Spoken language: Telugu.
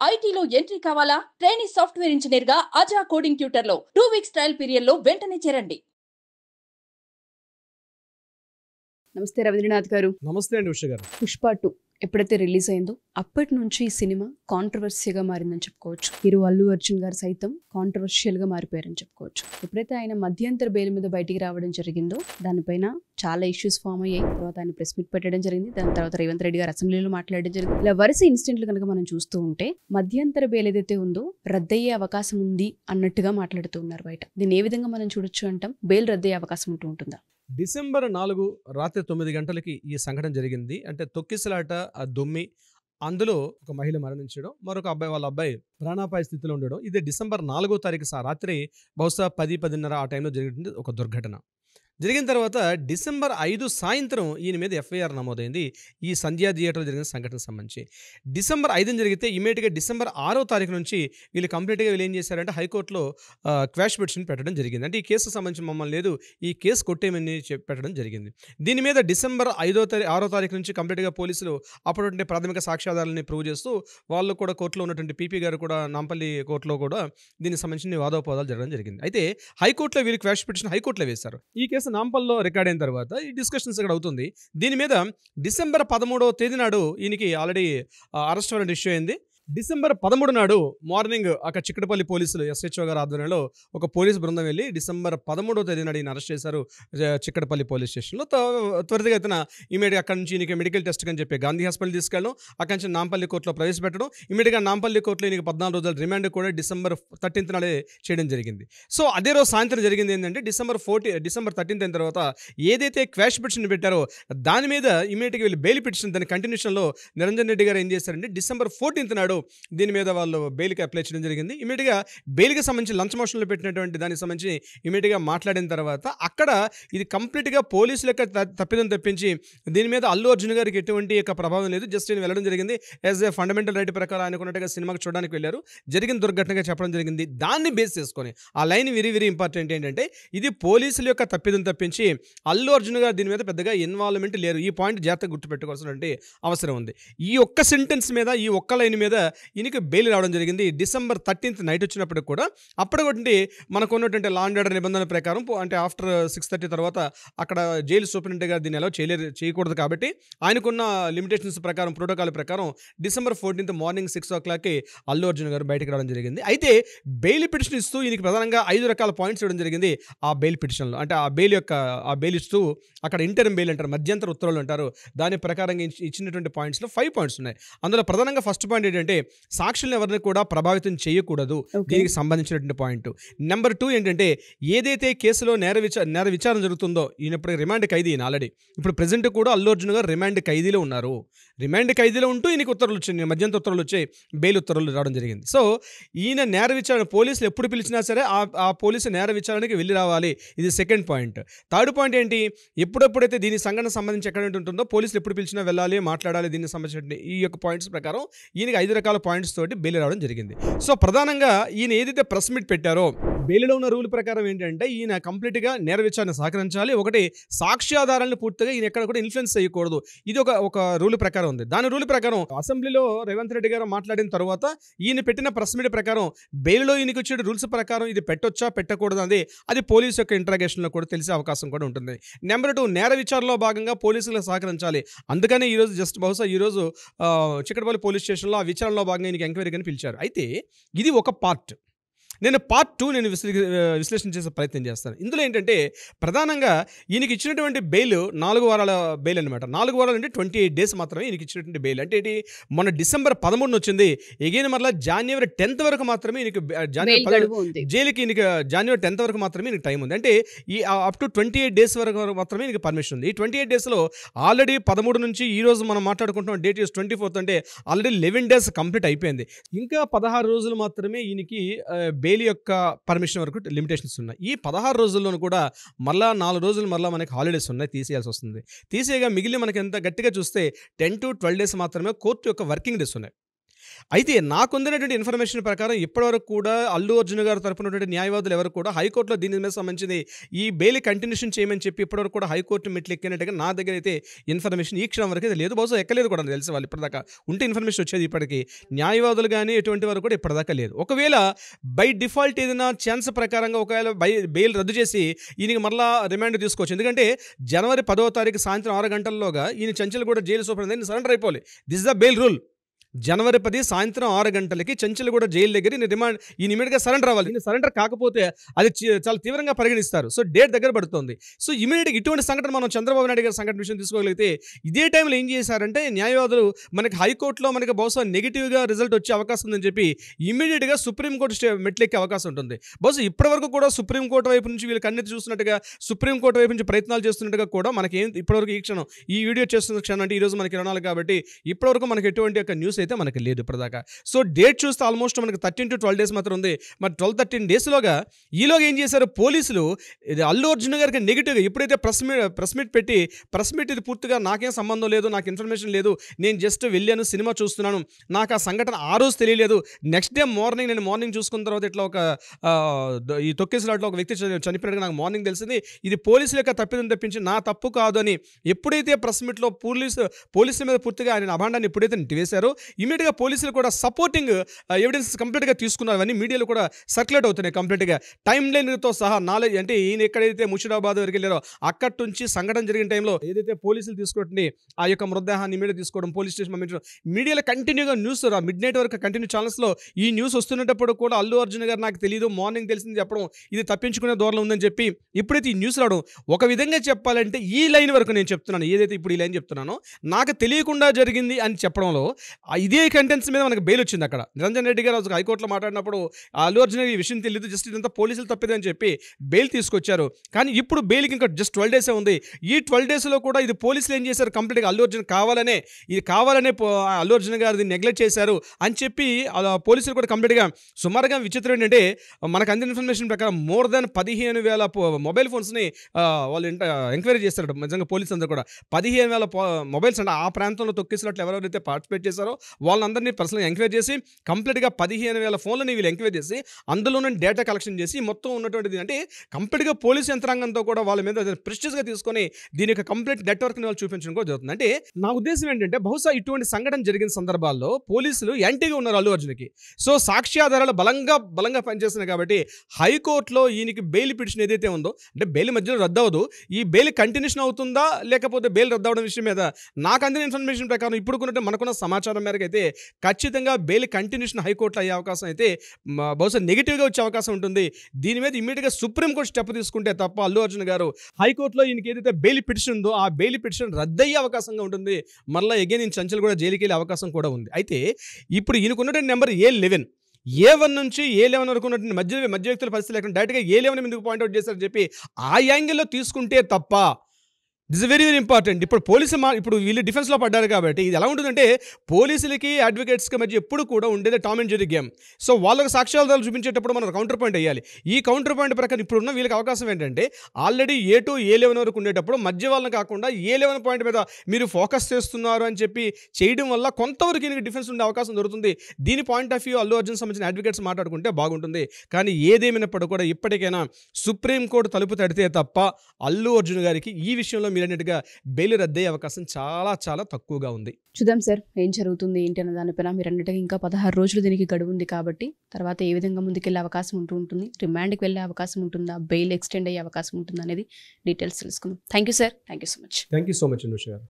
ఐటీలో ఎంట్రీ కావాలా? ట్రైనింగ్ సాఫ్ట్వేర్ ఇంజనీర్ గా అజా కోడింగ్ ట్యూటర్ లో 2 వీక్స్ ట్రయల్ పీరియడ్ లో వెంటనే చేరండి. నమస్తే రవీంద్రనాథ్ గారు. నమస్తే అండి ఉష గారు. పుష్ప 2 ఎప్పుడైతే రిలీజ్ అయిందో అప్పటి నుంచి ఈ సినిమా కాంట్రవర్సీగా మారిందని చెప్పుకోవచ్చు. హీరో అల్లు అర్జున్ గారు సైతం కాంట్రవర్షియల్ గా మారిపోయారని చెప్పుకోవచ్చు. ఎప్పుడైతే ఆయన మధ్యంతర బెయిల్ మీద బయటికి రావడం జరిగిందో దానిపైన చాలా ఇష్యూస్ ఫామ్ అయ్యాయి. తర్వాత ఆయన ప్రెస్ మీట్ పెట్టడం జరిగింది. దాని తర్వాత రేవంత్ రెడ్డి గారు అసెంబ్లీలో మాట్లాడడం జరిగింది. ఇలా వరుస ఇన్సిడెంట్లు కనుక మనం చూస్తూ ఉంటే మధ్యంతర బెయిల్ ఏదైతే ఉందో రద్దయ్యే అవకాశం ఉంది అన్నట్టుగా మాట్లాడుతూ ఉన్నారు బయట. దీన్ని ఏ విధంగా మనం చూడొచ్చు అంటాం? బెయిల్ రద్దయ్యే అవకాశం ఉంటుందా? డిసెంబర్ 4 రాత్రి 9 గంటలకి ఈ సంఘటన జరిగింది. అంటే తొక్కిసలాట, ఆ దొమ్మి, అందులో ఒక మహిళ మరణించడం, మరొక అబ్బాయి వాళ్ళ అబ్బాయి ప్రాణాపాయ స్థితిలో ఉండడం. ఇది డిసెంబర్ 4వ తారీఖు రాత్రి బహుశా 10-10:30 ఆ టైంలో జరిగింది ఒక దుర్ఘటన. జరిగిన తర్వాత డిసెంబర్ 5 సాయంత్రం ఈయన మీద ఎఫ్ఐఆర్ నమోదైంది. ఈ సంధ్యా థియేటర్లో జరిగిన సంఘటనకు సంబంధించి డిసెంబర్ 5 జరిగితే ఇమీడియట్గా డిసెంబర్ 6వ తారీఖు నుంచి వీళ్ళు కంప్లీట్గా వీళ్ళు ఏం చేశారంటే హైకోర్టులో క్వాష్ పిటిషన్ పెట్టడం జరిగింది. అంటే ఈ కేసుకు సంబంధించి మమ్మల్ని లేదు, ఈ కేసు కొట్టేయమని పెట్టడం జరిగింది. దీని మీద డిసెంబర్ 6వ తారీఖు నుంచి కంప్లీట్గా పోలీసులు అప్పుడుంటే ప్రాథమిక సాక్ష్యాధారాలని ప్రూవ్ చేస్తూ వాళ్ళు కూడా కోర్టులో ఉన్నటువంటి పీపీ గారు కూడా నాంపల్లి కోర్టులో కూడా దీనికి సంబంధించిన వాదోపవాదాలు జరగడం జరిగింది. అయితే హైకోర్టులో వీళ్ళు క్వాష్ పిటిషన్ హైకోర్టులో వేశారు. ఈ కేసు నాంపల్లో రికార్డ్ అయిన తర్వాత ఈ డిస్కషన్స్ ఇక్కడ అవుతుంది. దీని మీద డిసెంబర్ 13వ తేదీ నాడు ఈయనకి ఆల్రెడీ అరెస్ట్ వారెంట్ ఇష్యూ అయింది. డిసెంబర్ 13 నాడు మార్నింగ్ అక్కడ చిక్కడపల్లి పోలీసులు ఎస్హెచ్ఓ గారు ఆధ్వర్యంలో ఒక పోలీసు బృందం వెళ్ళి డిసెంబర్ 13వ తేదీ నాడు ఈయన అరెస్ట్ చేశారు చిక్కడపల్లి పోలీస్ స్టేషన్లో. త్వరితగతిన ఇమీడియట్గా అక్కడ నుంచి ఈయనకి మెడికల్ టెస్ట్ అని చెప్పి గాంధీ హాస్పిటల్ తీసుకెళ్ళడం, అక్కడి నుంచి నాంపల్లి కోర్టులో ప్రవేశపెట్టడం, ఇమీడియట్గా నాంపల్లి కోర్టులో ఈయనకి 14 రోజుల రిమాండ్ కూడా డిసెంబర్ 13th నాడే చేయడం జరిగింది. సో అదే రోజు సాయంత్రం జరిగింది ఏంటంటే డిసెంబర్ 13th అయిన తర్వాత ఏదైతే క్వాష్ పిటిషన్ పెట్టారో దాని మీద ఇమీడియట్గా వీళ్ళు బెయిల్ పిటిషన్ దాని కంటిన్యూషన్లో నిరంజన్ రెడ్డి గారు ఏం చేశారంటే డిసెంబర్ 14th నాడు దీని మీద వాళ్ళు బెయిల్కి అప్లై చేయడం జరిగింది. ఇమీడియట్గా బెయిల్కి సంబంధించి లంచ్ మోషన్లో పెట్టినటువంటి దానికి సంబంధించి ఇమీడియట్గా మాట్లాడిన తర్వాత అక్కడ ఇది కంప్లీట్గా పోలీసుల యొక్క తప్పిదం తప్పించి దీని మీద అల్లు అర్జున్ గారికి ఎటువంటి యొక్క ప్రభావం లేదు. జస్ట్ నేను వెళ్ళడం జరిగింది యాజ్ ఏ ఫండమెంటల్ రైట్ ప్రకారం అనుకున్నట్టుగా సినిమాకి చూడడానికి వెళ్ళారు, జరిగిన దుర్ఘటనగా చెప్పడం జరిగింది. దాన్ని బేస్ చేసుకొని ఆ లైన్ వెరీ వెరీ ఇంపార్టెంట్ ఏంటంటే ఇది పోలీసుల యొక్క తప్పిదం తప్పించి అల్లు అర్జున్ గారు దీని మీద పెద్దగా ఇన్వాల్వ్మెంట్ లేరు. ఈ పాయింట్ జాగ్రత్తగా గుర్తుపెట్టుకోవాల్సినటువంటి అవసరం ఉంది. ఈ ఒక్క సెంటెన్స్ మీద ఈ ఒక్క లైన్ మీద ఈయనకి బెయిల్ రావడం జరిగింది. డిసెంబర్ 13th నైట్ వచ్చినప్పుడు కూడా అప్పటికొట్టి మనకు ఉన్నటువంటి లా అండ్ ఆర్డర్ నిబంధనల ప్రకారం అంటే ఆఫ్టర్ 6:30 తర్వాత అక్కడ జైలు సూపరింటెండెంట్ గారు దీన్ని ఎలా చేయకూడదు కాబట్టి ఆయనకున్న లిమిటేషన్స్ ప్రకారం ప్రోటోకాల్ ప్రకారం డిసెంబర్ 14th మార్నింగ్ 6 o'clockకి అల్లు అర్జున్ గారు బయటకు రావడం జరిగింది. అయితే బెయిల్ పిటిషన్ ఇస్తూ ఈయనకి ప్రధానంగా 5 రకాల పాయింట్స్ ఇవ్వడం జరిగింది ఆ బెయిల్ పిటిషన్లో. అంటే ఆ బెయిల్ ఇస్తూ అక్కడ ఇంటర్మ్ బెయిల్ అంటారు, మధ్యంతర ఉత్తర్వులు అంటారు. దాని ప్రకారంగా ఇచ్చినటువంటి పాయింట్స్లో 5 పాయింట్స్ ఉన్నాయి. అందులో ప్రధానంగా ఫస్ట్ పాయింట్ ఏంటంటే సాక్షులను ఎవరిని కూడా ప్రభావితం చేయకూడదు, దీనికి సంబంధించినటువంటి పాయింట్. నెంబర్ 2 ఏంటంటే ఏదైతే కేసులో నేర విచారణ జరుగుతుందో ఈయన ఇప్పుడు రిమాండ్ ఖైదీ ఆల్రెడీ ఇప్పుడు ప్రెజెంట్ కూడా అల్లు అర్జున్ గారు రిమాండ్ ఖైదీలో ఉన్నారు. రిమాండ్ ఖైదీలో ఉంటూ ఈయనకి ఉత్తర్వులు వచ్చాయి, మధ్యంతర ఉత్తర్వులు వచ్చాయి, బెయిల్ ఉత్తర్వులు రావడం జరిగింది. సో ఈయన నేర విచారణ పోలీసులు ఎప్పుడు పిలిచినా సరే ఆ పోలీసు నేర విచారణకి వెళ్ళి రావాలి. ఇది సెకండ్ పాయింట్. థర్డ్ పాయింట్ ఏంటి, ఎప్పుడెప్పుడైతే దీని సంఘటన సంబంధించి ఎక్కడ ఉంటుందో పోలీసులు ఎప్పుడు పిలిచినా వెళ్ళాలి, మాట్లాడాలి. దీనికి సంబంధించిన ఈ యొక్క పాయింట్స్ ప్రకారం ఈయనకి 5 రకాల పాయింట్స్ తోటి బెయిల్ రావడం జరిగింది. సో ప్రధానంగా ఈయన ఏదైతే ప్రెస్ మీట్ పెట్టారో బెయిల్లో ఉన్న రూల్ ప్రకారం ఏంటంటే ఈయన కంప్లీట్గా నేర విచారణ సహకరించాలి. ఒకటి సాక్ష్యాధారాలను పూర్తిగా ఈయన ఎక్కడ కూడా ఇన్ఫ్లుయెన్స్ చేయకూడదు. ఇది ఒక రూల్ ప్రకారం ఉంది. దాని రూల్ ప్రకారం అసెంబ్లీలో రేవంత్ రెడ్డి గారు మాట్లాడిన తర్వాత ఈయన పెట్టిన ప్రెస్ మీట్ ప్రకారం బెయిల్లో ఈయనకి వచ్చే రూల్స్ ప్రకారం ఇది పెట్టొచ్చా పెట్టకూడదు అనేది అది పోలీసు యొక్క ఇంట్రాగేషన్లో కూడా తెలిసే అవకాశం కూడా ఉంటుంది. నెంబర్ 2 నేర విచారణలో భాగంగా పోలీసులకు సహకరించాలి. అందుకనే ఈరోజు బహుశా ఈరోజు చిక్కడపల్లి పోలీస్ స్టేషన్లో ఆ విచారణలో భాగంగా ఈయనకి ఎంక్వైరీ అని పిలిచారు. అయితే ఇది ఒక పార్ట్. నేను పార్ట్ 2 నేను విశ్లేషణ చేసే ప్రయత్నం చేస్తాను. ఇందులో ఏంటంటే ప్రధానంగా ఈయనకి ఇచ్చినటువంటి బెయిల్ 4 వారాల బెయిల్ అనమాట. 4 వారాలు అంటే 28 days మాత్రమే ఈయనకి ఇచ్చినటువంటి బెయిల్. అంటే ఏంటి, మొన్న డిసెంబర్ 13 వచ్చింది, ఎగైన్ మరలా జనవరి 10th వరకు మాత్రమే ఈయనకి జైలుకి ఈయనకి జనవరి 10th వరకు మాత్రమే ఈయనకి టైం ఉంది. అంటే ఈ అప్ టు 28 days వరకు మాత్రమే ఈయనకి పర్మిషన్ ఉంది. ఈ 28 daysలో ఆల్రెడీ 13 నుంచి ఈ రోజు మనం మాట్లాడుకుంటున్నాం, డేట్ ఈస్ 24th, అంటే ఆల్రెడీ 11 days కంప్లీట్ అయిపోయింది. ఇంకా 16 రోజులు మాత్రమే ఈయనకి బెయిల్ యొక్క పర్మిషన్ వరకు లిమిటేషన్స్ ఉన్నాయి. ఈ 16 రోజుల్లోనూ కూడా మళ్ళా 4 రోజులు మళ్ళీ మనకి హాలిడేస్ ఉన్నాయి, తీసేయాల్సి వస్తుంది. తీసేయగా మిగిలిన మనకి ఎంత గట్టిగా చూస్తే 10 to 12 days మాత్రమే కోర్టు యొక్క వర్కింగ్ డేస్ ఉన్నాయి. అయితే నాకుందినటువంటి ఇన్ఫర్మేషన్ ప్రకారం ఇప్పటివరకు కూడా అల్లు అర్జున్ గారు తరపునటువంటి న్యాయవాదులు ఎవరు కూడా హైకోర్టులో దీని మీద సంబంధించి ఈ బెయిల్ కంటిన్యూషన్ చేయమని చెప్పి ఇప్పటివరకు కూడా హైకోర్టు మెట్లు ఎక్కినట్టుగా నా దగ్గర అయితే ఇన్ఫర్మేషన్ ఈ క్షణం వరకు అయితే లేదు. బహుశా ఎక్కలేదు కూడా తెలిసి వాళ్ళు ఇప్పటిదాకా ఉంటే ఇన్ఫర్మేషన్ వచ్చేది. ఇప్పటికీ న్యాయవాదులు కానీ ఎటువంటి వారు కూడా ఇప్పటిదాకా లేదు. ఒకవేళ బై డిఫాల్ట్ ఏదైనా ఛాన్స్ ప్రకారంగా ఒకవేళ బెయిల్ రద్దు చేసి ఈయనకి మరలా రిమాండ్ తీసుకోవచ్చు. ఎందుకంటే జనవరి 10వ తారీఖు సాయంత్రం 6 గంటల్లోగా ఈయన చంచల్గూడ జైలు సూపరింటెండెంట్ సరెండర్ అయిపోవాలి. This the bail rule. జనవరి 10 సాయంత్రం 6 గంటలకి చంచల్గూడ జైలు దగ్గర ఈయన ఇమీడియట్గా సరెండర్ అవ్వాలి. ఈయన సరెండర్ కాకపోతే అది చాలా తీవ్రంగా పరిగణిస్తారు. సో డేట్ దగ్గర పడుతుంది. సో ఇమీడియట్గా ఇటువంటి సంఘటన మనం చంద్రబాబు నాయుడు గారి సంఘటన విషయం తీసుకోగలిగితే ఇదే టైంలో ఏం చేశారంటే న్యాయవాదులు మనకి హైకోర్టులో మనకి బహుశా నెగిటివ్గా రిజల్ట్ వచ్చే అవకాశం ఉందని చెప్పి ఇమీడియట్గా సుప్రీంకోర్టు మెట్లెక్కే అవకాశం ఉంటుంది. బహుశా ఇప్పటివరకు కూడా సుప్రీంకోర్టు వైపు నుంచి వీళ్ళు కన్నెత్తి చూస్తున్నట్టుగా సుప్రీంకోర్టు వైపు నుంచి ప్రయత్నాలు చేస్తున్నట్టుగా కూడా మనకి ఇప్పటివరకు ఈ క్షణం ఈ వీడియో చేస్తున్న క్షణం అంటే ఈరోజు మనకి 24 కాబట్టి ఇప్పటివరకు మనకి ఎటువంటి యొక్క న్యూస్ అయితే మనకి లేదు ఇప్పటిదాకా. సో డేట్ చూస్తే ఆల్మోస్ట్ మనకి 13 to 12 days మాత్రం ఉంది. మరి 12-13 daysలోగా ఈలోగా ఏం చేశారు పోలీసులు ఇది అల్లు అర్జున్ గారికి నెగిటివ్గా ఎప్పుడైతే ప్రెస్ మీట్ పెట్టి ఇది పూర్తిగా నాకేం సంబంధం లేదు, నాకు ఇన్ఫర్మేషన్ లేదు, నేను జస్ట్ వెళ్ళాను సినిమా చూస్తున్నాను, నాకు ఆ సంఘటన ఆ రోజు తెలియలేదు, నెక్స్ట్ డే నేను మార్నింగ్ చూసుకున్న తర్వాత ఇట్లా ఒక ఈ తొక్కేసిలాట్లో ఒక వ్యక్తి చనిపోయినట్టుగా నాకు మార్నింగ్ తెలిసింది, ఇది పోలీసుల యొక్క తప్పిదం తప్పించి నా తప్పు కాదు అని ఎప్పుడైతే ప్రెస్ మీట్లో పోలీసుల మీద పూర్తిగా ఆయన అభాండాన్ని ఎప్పుడైతే నెట్టివేశారో ఇమీడియట్గా పోలీసులు కూడా సపోర్టింగ్ ఎవిడెన్స్ కంప్లీట్గా తీసుకున్నారు. అవన్నీ మీడియాలో కూడా సర్క్యులేట్ అవుతున్నాయి కంప్లీట్గా టైం లైన్తో సహా. నాలెడ్జ్ అంటే ఈయన ఎక్కడైతే ముషిరాబాద్ వరకు వెళ్ళారో అక్కడి నుంచి సంఘటన జరిగిన టైంలో ఏదైతే పోలీసులు తీసుకోవటండి ఆ యొక్క మృతదేహాన్ని మీడియా తీసుకోవడం, పోలీస్ స్టేషన్ పంపించడం, మీడియాలో కంటిన్యూగా న్యూస్ మిడ్ నైట్ వరకు కంటిన్యూ ఛానల్స్లో ఈ న్యూస్ వస్తున్నప్పుడు కూడా అల్లు అర్జున్ గారు నాకు తెలియదు మార్నింగ్ తెలిసింది చెప్పడం ఇది తప్పించుకునే దూరంలో ఉందని చెప్పి ఇప్పుడైతే ఈ న్యూస్ రావడం ఒక విధంగా చెప్పాలంటే ఈ లైన్ వరకు నేను చెప్తున్నాను, ఏదైతే ఇప్పుడు ఈ లైన్ చెప్తున్నానో నాకు తెలియకుండా జరిగింది అని చెప్పడంలో ఇదే కంటెంట్స్ మీద మనకు బెయిల్ వచ్చింది. అక్కడ నిరంజన్ రెడ్డి గారు హైకోర్టులో మాట్లాడినప్పుడు అల్లు అర్జున్ ఈ విషయం తెలియదు, జస్ట్ ఇదంతా పోలీసులు తప్పిదే అని చెప్పి బెయిల్ తీసుకొచ్చారు. కానీ ఇప్పుడు బెయిల్కి ఇంకా జస్ట్ 12 days ఉంది. ఈ 12 daysలో కూడా ఇది పోలీసులు ఏం చేశారు కంప్లీట్గా అల్లు అర్జున్ కావాలనే అల్లు అర్జున్ గారు నెగ్లెక్ట్ చేశారు అని చెప్పి పోలీసులు కూడా కంప్లీట్గా సుమారుగా విచిత్రం ఏంటంటే మనకు అందిన ఇన్ఫర్మేషన్ ప్రకారం మోర్ దాన్ 15,000 మొబైల్ ఫోన్స్ని వాళ్ళు ఎంక్వైరీ చేస్తారు. నిజంగా పోలీసులు అందరూ కూడా 15,000 మొబైల్స్ అంటే ఆ ప్రాంతంలో తొక్కేసినట్లు ఎవరెవరైతే పార్టిసిపేట్ చేశారో వాళ్ళందరినీ పర్సనల్గా ఎంక్వైరీ చేసి కంప్లీట్గా 15,000 ఫోన్లని వీళ్ళు ఎంక్వైరీ చేసి అందులోనే డేటా కలెక్షన్ చేసి మొత్తం ఉన్నటువంటిది అంటే కంప్లీట్గా పోలీసు యంత్రాంగంతో కూడా వాళ్ళ మీద ప్రెస్టీజ్గా తీసుకొని దీని యొక్క కంప్లీట్ నెట్వర్క్ని వాళ్ళు చూపించడం కూడా జరుగుతుంది. అంటే నా ఉద్దేశం ఏంటంటే బహుశా ఇటువంటి సంఘటన జరిగిన సందర్భాల్లో పోలీసులు యాంటీగా ఉన్నారు అల్లు అర్జున్కి. సో సాక్ష్యాధారాలు బలంగా పనిచేస్తున్నాయి కాబట్టి హైకోర్టులో ఈయనకి బెయిల్ పిటిషన్ ఏదైతే ఉందో అంటే బెయిల్ మధ్యలో రద్దు అవ్వదు, ఈ బెయిల్ కంటిన్యూషన్ అవుతుందా లేకపోతే బెయిల్ రద్దు అవడం విషయం మీద నాకు అందిన ఇన్ఫర్మేషన్ ప్రకారం ఇప్పుడు మనకున్న సమాచారం మేరకు అయితే ఖచ్చితంగా బెయిల్ కంటిన్యూషన్ హైకోర్టులో అయ్యే అవకాశం అయితే బహుశా నెగిటివ్గా వచ్చే అవకాశం ఉంటుంది. దీని మీద ఇమీడియట్గా సుప్రీంకోర్టు స్టెప్ తీసుకుంటే తప్ప అల్లు అర్జున్ గారు హైకోర్టులో ఈయనకి ఏదైతే బెయిల్ పిటిషన్ ఉందో ఆ బెయిల్ పిటిషన్ రద్దయ్యే అవకాశంగా ఉంటుంది. మళ్ళీ అగైన్ ఈయన చంచల్ కూడా జైలుకి వెళ్ళే అవకాశం కూడా ఉంది. అయితే ఇప్పుడు ఈయనకున్నటువంటి నెంబర్ A1 నుంచి A11 వరకు ఉన్నటువంటి మధ్య వ్యక్తుల పరిస్థితి లేకుండా డైరెక్ట్గా A11 ఎందుకు పాయింట్అవుట్ చేశారని చెప్పి ఆ యాంగిల్లో తీసుకుంటే తప్ప దిస్ ఇస్ వెరీ ఇంపార్టెంట్. ఇప్పుడు ఇప్పుడు వీళ్ళు డిఫెన్స్లో పడ్డారు కాబట్టి ఇది ఎలా ఉంటుందంటే పోలీసులకి అడ్వకేట్స్కి మధ్య ఎప్పుడు కూడా ఉండేది Tom and Jerry game. So వాళ్ళకి సాక్ష్యాధారాలు చూపించేటప్పుడు మనం కౌంటర్ పాయింట్ వేయాలి. ఈ కౌంటర్ పాయింట్ ప్రకారం ఇప్పుడున్న వీళ్ళకి అవకాశం ఏంటంటే ఆల్రెడీ A2 A11 వరకు ఉండేటప్పుడు మధ్య వాళ్ళని కాకుండా A11 పాయింట్ మీద మీరు ఫోకస్ చేస్తున్నారు అని చెప్పి చేయడం వల్ల కొంతవరకు ఈయనకి డిఫెన్స్ ఉండే అవకాశం దొరుకుతుంది. దీని point of view Allu Arjun సంబంధించిన అడ్వకేట్స్ మాట్లాడుకుంటే బాగుంటుంది. కానీ ఏదేమైనప్పుడు కూడా ఇప్పటికైనా సుప్రీంకోర్టు తలుపు తడితే తప్ప అల్లు అర్జున్ గారికి ఈ విషయంలో మీరన్నట్టుగా బెయిల్ రద్దయ్యే అవకాశం చాలా తక్కువగా ఉంది. చూద్దాం సార్ ఏం జరుగుతుంది ఏంటి అన్న దానిపైన. మీరు అన్నట్టుగా ఇంకా 16 రోజులు దీనికి గడువు ఉంది కాబట్టి తర్వాత ఏ విధంగా ముందుకెళ్ళే అవకాశం ఉంటుంది, రిమాండ్కి వెళ్ళే అవకాశం ఉంటుందా, బెయిల్ ఎక్స్టెండ్ అయ్యే అవకాశం ఉంటుందా అనేది డీటెయిల్స్ తెలుసుకుందాం. Thank you sir, thank you so much. Thank you so much Anusha గారు.